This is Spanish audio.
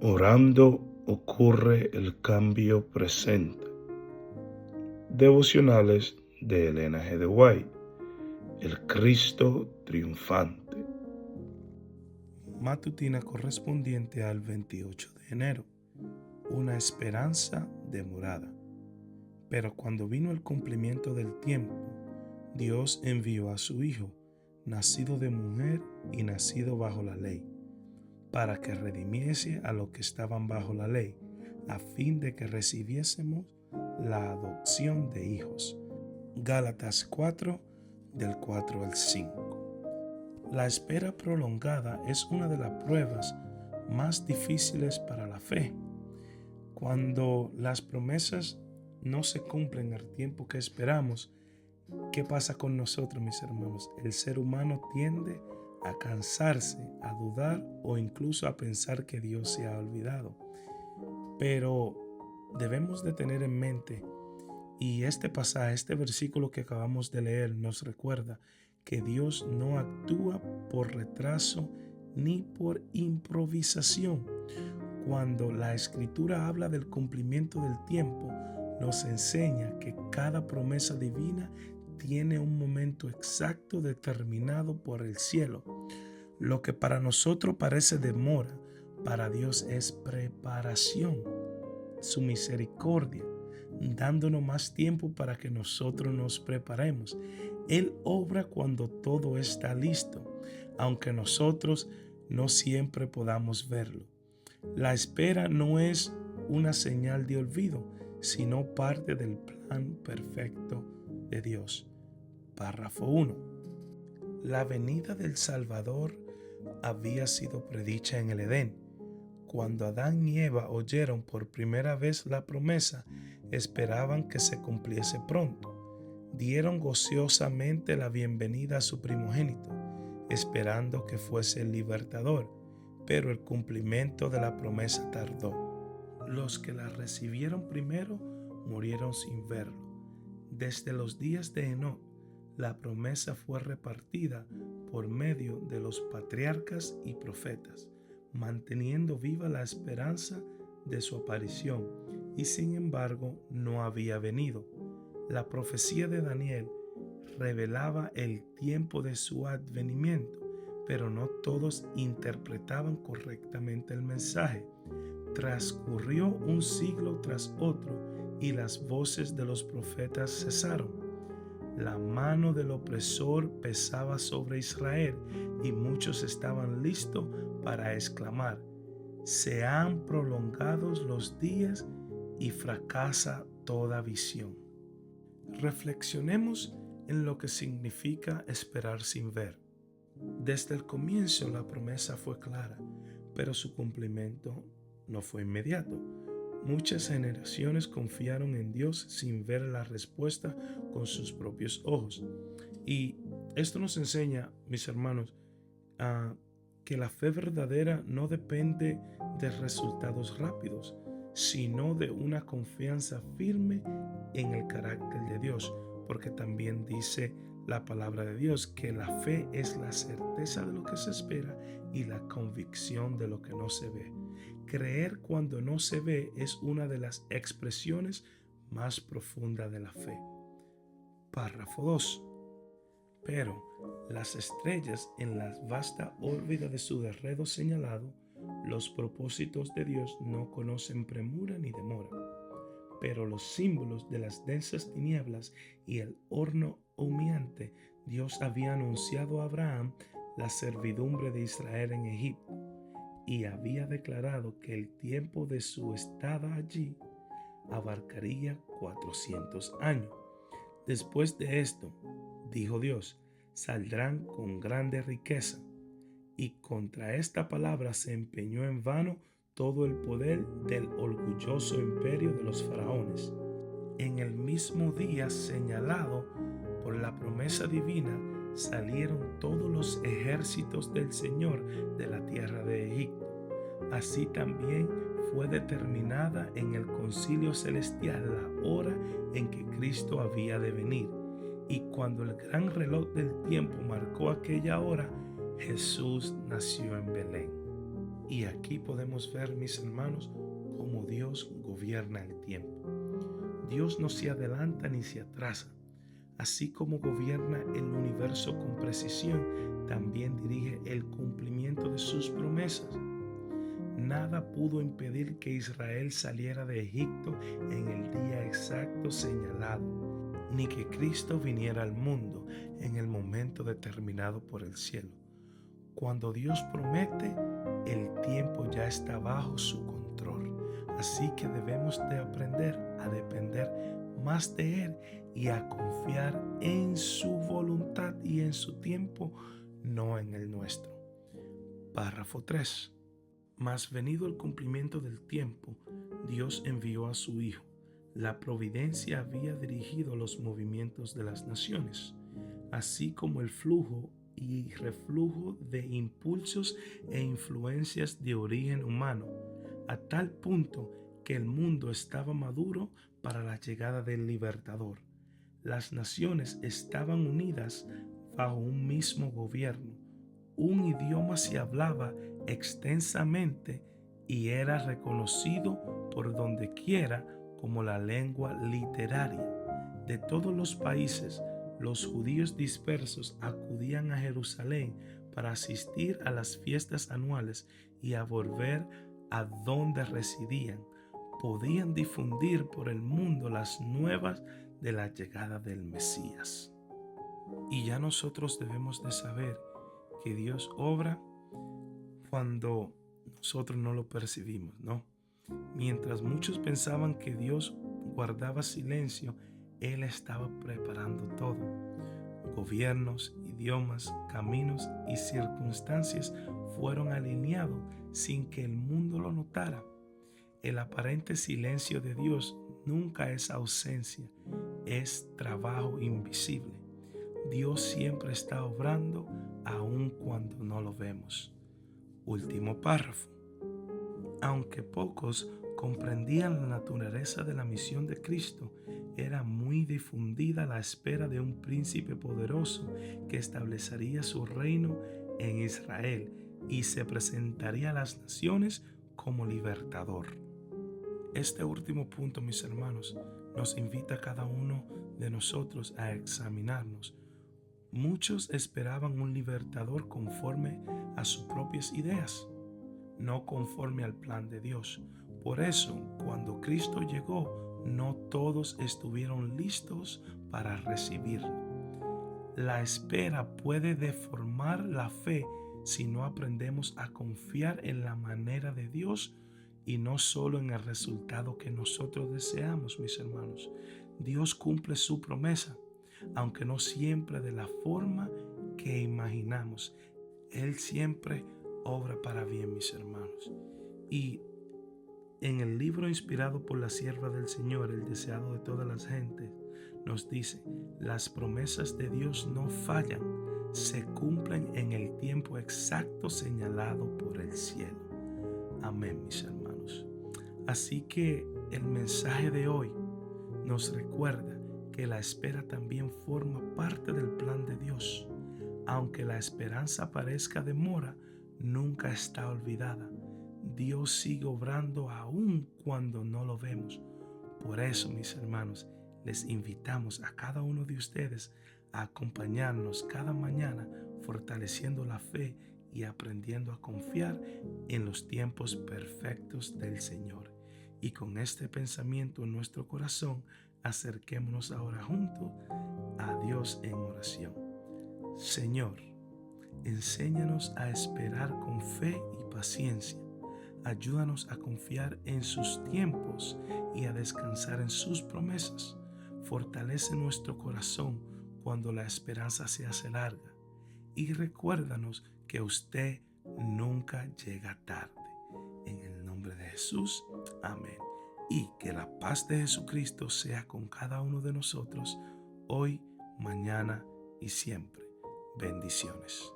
Orando ocurre el cambio presente. Devocionales de Elena G. de White. El Cristo triunfante. Matutina correspondiente al 28 de enero. Una esperanza demorada. Pero cuando vino el cumplimiento del tiempo, Dios envió a su Hijo, nacido de mujer y nacido bajo la ley, para que redimiese a los que estaban bajo la ley, a fin de que recibiésemos la adopción de hijos. Gálatas 4, del 4 al 5. La espera prolongada es una de las pruebas más difíciles para la fe. Cuando las promesas no se cumplen al tiempo que esperamos, ¿qué pasa con nosotros, mis hermanos? El ser humano tiende a cansarse, a dudar o incluso a pensar que Dios se ha olvidado. Pero debemos de tener en mente, y este pasaje, este versículo que acabamos de leer nos recuerda que Dios no actúa por retraso ni por improvisación. Cuando la Escritura habla del cumplimiento del tiempo, nos enseña que cada promesa divina tiene un momento exacto determinado por el cielo. Lo que para nosotros parece demora, para Dios es preparación, su misericordia, dándonos más tiempo para que nosotros nos preparemos. Él obra cuando todo está listo, aunque nosotros no siempre podamos verlo. La espera no es una señal de olvido, sino parte del plan perfecto de Dios. Párrafo 1. La venida del Salvador había sido predicha en el Edén. Cuando Adán y Eva oyeron por primera vez la promesa, esperaban que se cumpliese pronto. Dieron gociosamente la bienvenida a su primogénito, esperando que fuese el libertador, pero el cumplimiento de la promesa tardó. Los que la recibieron primero murieron sin verlo. Desde los días de Enoc, la promesa fue repartida por medio de los patriarcas y profetas, manteniendo viva la esperanza de su aparición, y sin embargo no había venido. La profecía de Daniel revelaba el tiempo de su advenimiento, pero no todos interpretaban correctamente el mensaje. Transcurrió un siglo tras otro y las voces de los profetas cesaron. La mano del opresor pesaba sobre Israel y muchos estaban listos para exclamar: se han prolongado los días y fracasa toda visión. Reflexionemos en lo que significa esperar sin ver. Desde el comienzo la promesa fue clara, pero su cumplimiento no fue inmediato. Muchas generaciones confiaron en Dios sin ver la respuesta con sus propios ojos. Y esto nos enseña, mis hermanos, que la fe verdadera no depende de resultados rápidos, sino de una confianza firme en el carácter de Dios, porque también dice la palabra de Dios que la fe es la certeza de lo que se espera y la convicción de lo que no se ve. Creer cuando no se ve es una de las expresiones más profundas de la fe. Párrafo 2. Pero las estrellas en la vasta órbita de su derredor señalado, los propósitos de Dios no conocen premura ni demora. Pero los símbolos de las densas tinieblas y el horno humeante, Dios había anunciado a Abraham la servidumbre de Israel en Egipto y había declarado que el tiempo de su estada allí abarcaría 400 años. Después de esto, dijo Dios, saldrán con grande riqueza. Y contra esta palabra se empeñó en vano todo el poder del orgulloso imperio de los faraones. En el mismo día señalado por la promesa divina, salieron todos los ejércitos del Señor de la tierra de Egipto. Así también fue determinada en el concilio celestial la hora en que Cristo había de venir. Y cuando el gran reloj del tiempo marcó aquella hora, Jesús nació en Belén. Y aquí podemos ver, mis hermanos, cómo Dios gobierna el tiempo. Dios no se adelanta ni se atrasa. Así como gobierna el universo con precisión, también dirige el cumplimiento de sus promesas. Nada pudo impedir que Israel saliera de Egipto en el día exacto señalado, ni que Cristo viniera al mundo en el momento determinado por el cielo. Cuando Dios promete, el tiempo ya está bajo su control. Así que debemos de aprender a depender más de Él y a confiar en su voluntad y en su tiempo, no en el nuestro. Párrafo 3. Mas venido el cumplimiento del tiempo, Dios envió a su Hijo. La providencia había dirigido los movimientos de las naciones, así como el flujo y reflujo de impulsos e influencias de origen humano, a tal punto que el mundo estaba maduro para la llegada del libertador. Las naciones estaban unidas bajo un mismo gobierno. Un idioma se hablaba extensamente y era reconocido por donde quiera como la lengua literaria. De todos los países, los judíos dispersos acudían a Jerusalén para asistir a las fiestas anuales y a volver a donde residían. Podían difundir por el mundo las nuevas de la llegada del Mesías. Y ya nosotros debemos de saber que Dios obra cuando nosotros no lo percibimos, ¿no? Mientras muchos pensaban que Dios guardaba silencio, Él estaba preparando todo. Gobiernos, idiomas, caminos y circunstancias fueron alineados sin que el mundo lo notara. El aparente silencio de Dios nunca es ausencia, es trabajo invisible. Dios siempre está obrando aun cuando no lo vemos. Último párrafo. Aunque pocos comprendían la naturaleza de la misión de Cristo, era muy difundida la espera de un príncipe poderoso que establecería su reino en Israel y se presentaría a las naciones como libertador. Este último punto, mis hermanos, nos invita a cada uno de nosotros a examinarnos. Muchos esperaban un libertador conforme a sus propias ideas, no conforme al plan de Dios. Por eso, cuando Cristo llegó, no todos estuvieron listos para recibirlo. La espera puede deformar la fe si no aprendemos a confiar en la manera de Dios y no solo en el resultado que nosotros deseamos, mis hermanos. Dios cumple su promesa, aunque no siempre de la forma que imaginamos. Él siempre obra para bien, mis hermanos. Y en el libro inspirado por la sierva del Señor, el deseado de todas las gentes, nos dice: las promesas de Dios no fallan, se cumplen en el tiempo exacto señalado por el cielo. Amén, mis hermanos. Así que el mensaje de hoy nos recuerda que la espera también forma parte del plan de Dios. Aunque la esperanza parezca demora, nunca está olvidada. Dios sigue obrando aún cuando no lo vemos. Por eso, mis hermanos, les invitamos a cada uno de ustedes a acompañarnos cada mañana, fortaleciendo la fe y aprendiendo a confiar en los tiempos perfectos del Señor. Y con este pensamiento en nuestro corazón, acerquémonos ahora juntos a Dios en oración. Señor, enséñanos a esperar con fe y paciencia. Ayúdanos a confiar en sus tiempos y a descansar en sus promesas. Fortalece nuestro corazón cuando la esperanza se hace larga. Y recuérdanos que usted nunca llega tarde. En el nombre de Jesús, amén. Y que la paz de Jesucristo sea con cada uno de nosotros, hoy, mañana y siempre. Bendiciones.